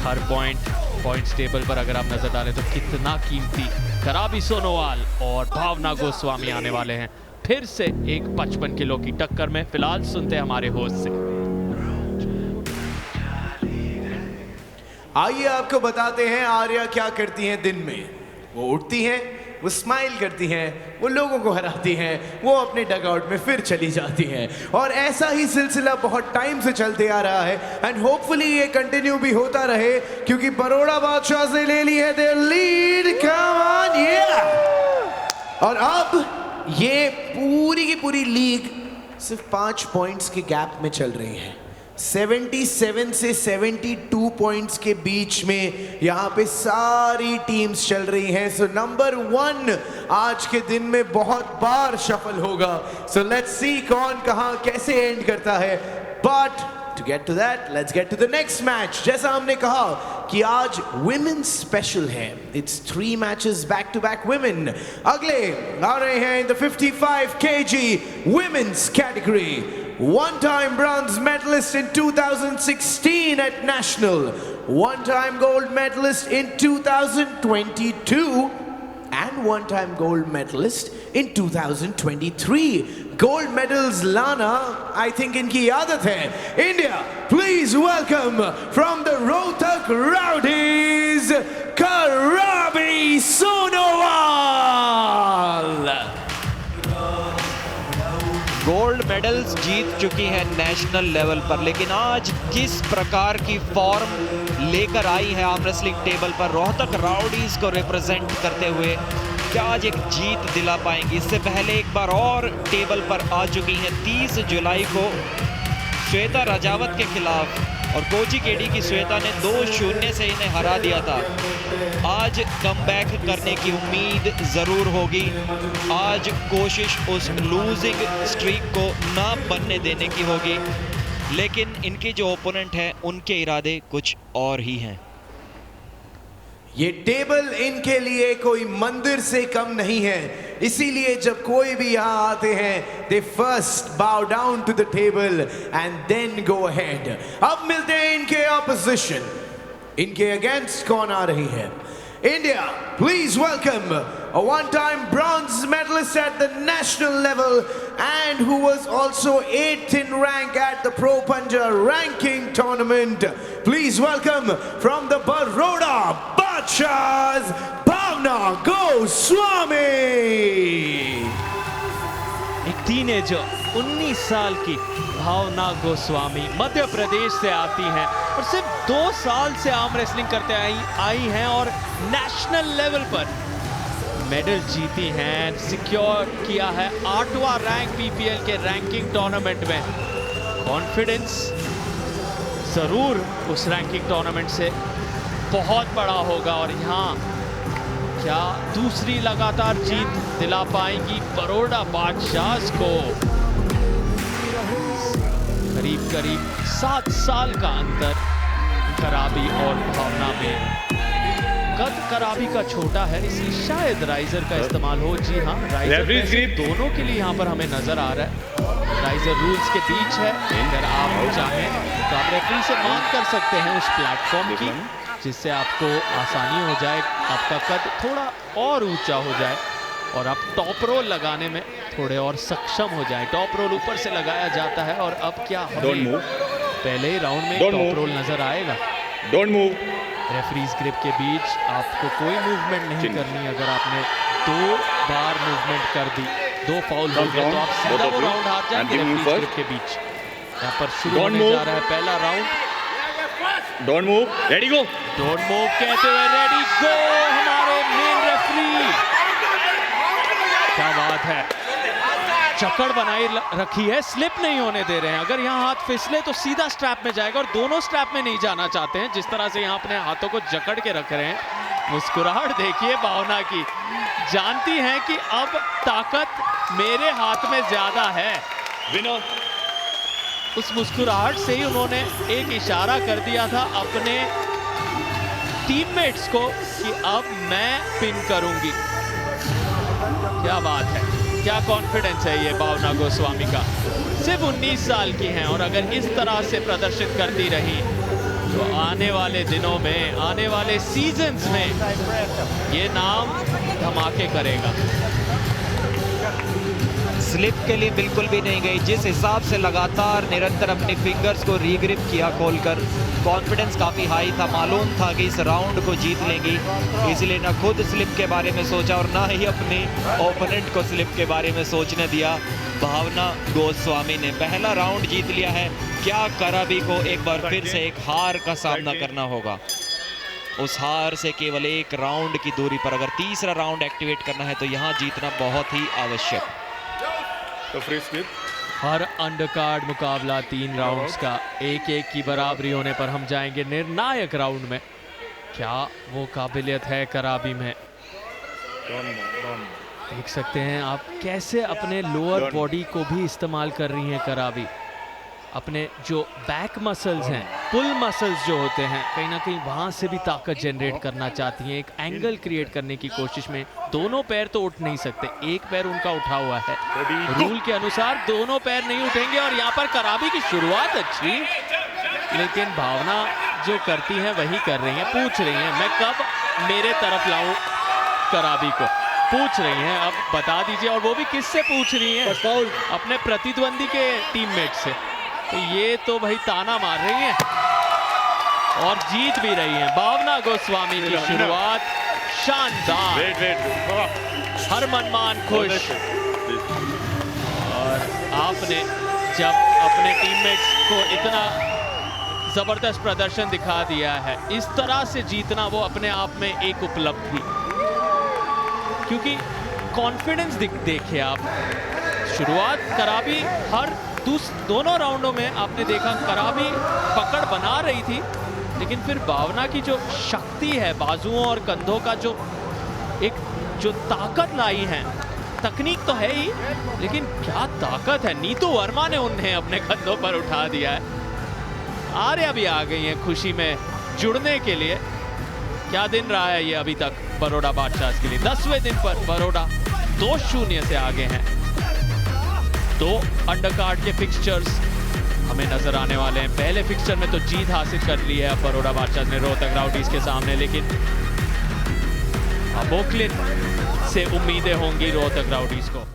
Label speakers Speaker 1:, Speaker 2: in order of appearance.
Speaker 1: हर points table पर अगर आप नजर डालें तो कितना कीमती कराबी सोनोवाल और भावना गोस्वामी आने वाले हैं फिर से एक 55 किलो की टक्कर में। फिलहाल सुनते हैं हमारे होस्ट से।
Speaker 2: आइए आपको बताते हैं आर्या क्या करती हैं दिन में। वो उठती हैं, वो स्माइल करती हैं, वो लोगों को हराती हैं, वो अपने डगआउट में फिर चली जाती हैं। और ऐसा ही सिलसिला बहुत टाइम से चलते आ रहा है एंड होपफुली ये कंटिन्यू भी होता रहे, क्योंकि बड़ौदा बादशाह से ले ली है their lead. Come on yeah! और अब ये पूरी की पूरी लीग सिर्फ 5 पॉइंट्स के गैप में चल रही है। 77 से 72 पॉइंट्स के बीच में यहाँ पे सारी टीम्स चल रही हैं। सो नंबर 1 आज के दिन में बहुत बार शफल होगा। सो लेट्स सी कौन कहाँ कैसे एंड करता है। But to get to that, let's get to the next match. जैसा हमने कहा कि आज women's special है. It's 3 matches back to back women. अगले आ रहे हैं in the 55 kg women's category. One-time bronze medalist in 2016 at National. One-time gold medalist in 2022. And one-time gold medalist in 2023. Gold medals लाना I think इनकी आदत है। India, please welcome from the Rohtak Rowdies, Karabi Sonowal।
Speaker 3: Gold medals जीत चुकी है national level पर, लेकिन आज किस प्रकार की फॉर्म लेकर आई है आर्म रेसलिंग टेबल पर रोहतक राउडीज को रिप्रेजेंट करते हुए, क्या आज एक जीत दिला पाएंगी। इससे पहले एक बार और टेबल पर आ चुकी हैं 30 जुलाई को श्वेता राजावत के खिलाफ, और कोची केडी की श्वेता ने 2-0 से इन्हें हरा दिया था। आज कमबैक करने की उम्मीद ज़रूर होगी। आज कोशिश उस लूजिंग स्ट्रीक को ना बनने देने की होगी, लेकिन इनके जो ओपोनेंट हैं उनके इरादे कुछ और ही हैं।
Speaker 2: ये टेबल इनके लिए कोई मंदिर से कम नहीं है, इसीलिए जब कोई भी यहाँ आते हैं they first bow down to the table and then go ahead। अब मिलते हैं इनके opposition, इनके against कौन आ रही है। India, please welcome a one-time bronze medalist at the national level and who was also 8th in rank at the Pro Punja ranking tournament. Please welcome from the Baroda Badshahs, Bhavna Goswami।
Speaker 1: एक teenager 19 साल की भावना गोस्वामी मध्य प्रदेश से आती हैं और सिर्फ 2 साल से आर्म रेसलिंग करते आई हैं और नेशनल लेवल पर मेडल जीती हैं, सिक्योर किया है 8वां रैंक बीपीएल के रैंकिंग टूर्नामेंट में। कॉन्फिडेंस जरूर उस रैंकिंग टूर्नामेंट से बहुत बड़ा होगा और यहाँ क्या दूसरी लगातार जीत दिला पाएंगी बड़ौदा बादशाहs को। करीब 7 साल का अंतर कराबी और भावना में। कद कराबी का छोटा है इसलिए शायद राइजर का इस्तेमाल हो। जी हाँ, राइजर दोनों के लिए यहाँ पर हमें नजर आ रहा है। राइजर रूल्स के बीच है, अगर आप चाहें तो आप रेफरी से मांग कर सकते हैं उस प्लेटफॉर्म की, जिससे आपको आसानी हो जाए, आपका कद थोड़ा और ऊंचा हो जाए और आप टॉप रोल लगाने में थोड़े और सक्षम हो जाए। टॉप रोल ऊपर से लगाया जाता है और अब क्या हमें पहले ही राउंड में टॉप रोल नजर आएगा।
Speaker 4: Don't move.
Speaker 1: रेफरीज ग्रिप के बीच आपको कोई मूवमेंट नहीं करनी। अगर आपने 2 बार मूवमेंट कर दी, 2 फाउल हो गए तो आप सीधा वो राउंड हार जाएंगे रेफरीज ग्रिप के बीच। यहाँ पर शुरू होने जा रहा है पहला round.
Speaker 4: Don't move, ready go.
Speaker 1: Don't move कहते हुए रेडी गो हमारे मेन रेफरी। क्या बात है, चक्कर बनाई रखी है, स्लिप नहीं होने दे रहे हैं। अगर यहाँ हाथ फिसले तो सीधा स्ट्रैप में जाएगा और दोनों स्ट्रैप में नहीं जाना चाहते हैं। जिस तरह से यहाँ अपने हाथों को जकड़ के रख रहे हैं। मुस्कुराहट देखिए भावना की, जानती हैं कि अब ताकत मेरे हाथ में ज्यादा है। उस मुस्कुराहट से ही उन्होंने एक इशारा कर दिया था अपने टीममेट्स को कि अब मैं पिन करूंगी। क्या बात है, क्या कॉन्फिडेंस है ये भावना गोस्वामी का। सिर्फ 19 साल की हैं और अगर इस तरह से प्रदर्शित करती रही तो आने वाले दिनों में, आने वाले सीजन्स में ये नाम धमाके करेगा।
Speaker 3: स्लिप के लिए बिल्कुल भी नहीं गई, जिस हिसाब से लगातार निरंतर अपनी फिंगर्स को रीग्रिप किया खोलकर, कॉन्फिडेंस काफ़ी हाई था, मालूम था कि इस राउंड को जीत लेंगी, इसलिए ना खुद स्लिप के बारे में सोचा और ना ही अपने ओपोनेंट को स्लिप के बारे में सोचने दिया। भावना गोस्वामी ने पहला राउंड जीत लिया है। क्या कराबी को एक बार फिर से एक हार का सामना करना होगा? उस हार से केवल एक राउंड की दूरी पर, अगर तीसरा राउंड एक्टिवेट करना है तो यहाँ जीतना बहुत ही आवश्यक।
Speaker 4: तो फ्री स्लिप।
Speaker 1: हर अंडरकार्ड मुकाबला 3 राउंड्स का 1-1 की बराबरी होने पर हम जाएंगे निर्णायक राउंड में। क्या वो काबिलियत है कराबी में? देख सकते हैं आप कैसे अपने लोअर बॉडी को भी इस्तेमाल कर रही हैं कराबी। अपने जो बैक मसल्स हैं, पुल मसल्स जो होते हैं, कहीं ना कहीं वहां से भी ताकत जनरेट करना चाहती हैं, एक एंगल क्रिएट करने की कोशिश में। दोनों पैर तो उठ नहीं सकते, एक पैर उनका उठा हुआ है। रूल के अनुसार दोनों पैर नहीं उठेंगे और यहाँ पर कराबी की शुरुआत अच्छी, लेकिन भावना जो करती हैं वही कर रही हैं। पूछ रही हैं मैं कब मेरे तरफ लाऊं कराबी को, पूछ रही हैं। अब बता दीजिए, और वो भी किससे पूछ रही हैं? अपने प्रतिद्वंदी के टीममेट से। तो ये तो भाई ताना मार रही हैं और जीत भी रही हैं। भावना गोस्वामी की शुरुआत शानदार, हर मनमान खुश। और आपने जब अपने टीममेट्स को इतना जबरदस्त प्रदर्शन दिखा दिया है, इस तरह से जीतना वो अपने आप में एक उपलब्धि, क्योंकि कॉन्फिडेंस देखिए आप। शुरुआत कराबी हर दोनों राउंडों में आपने देखा कराबी पकड़ बना रही थी, लेकिन फिर भावना की जो शक्ति है, बाजुओं और कंधों का जो ताकत लाई है, तकनीक तो है ही, लेकिन क्या ताकत है। नीतू वर्मा ने उन्हें अपने कंधों पर उठा दिया है। आर्या भी आ गई है खुशी में जुड़ने के लिए। क्या दिन रहा है ये अभी तक बड़ौदा बादशाह के लिए। 10वें दिन पर बड़ौदा 2-0 से आगे हैं। 2 अंडरकार्ड के फिक्सचर्स हमें नजर आने वाले हैं। पहले फिक्सचर में तो जीत हासिल कर ली है बड़ौदा बादशाह ने रोहतक राउडीज के सामने, लेकिन अब ओकलिन से उम्मीदें होंगी रोहतक राउडीज को।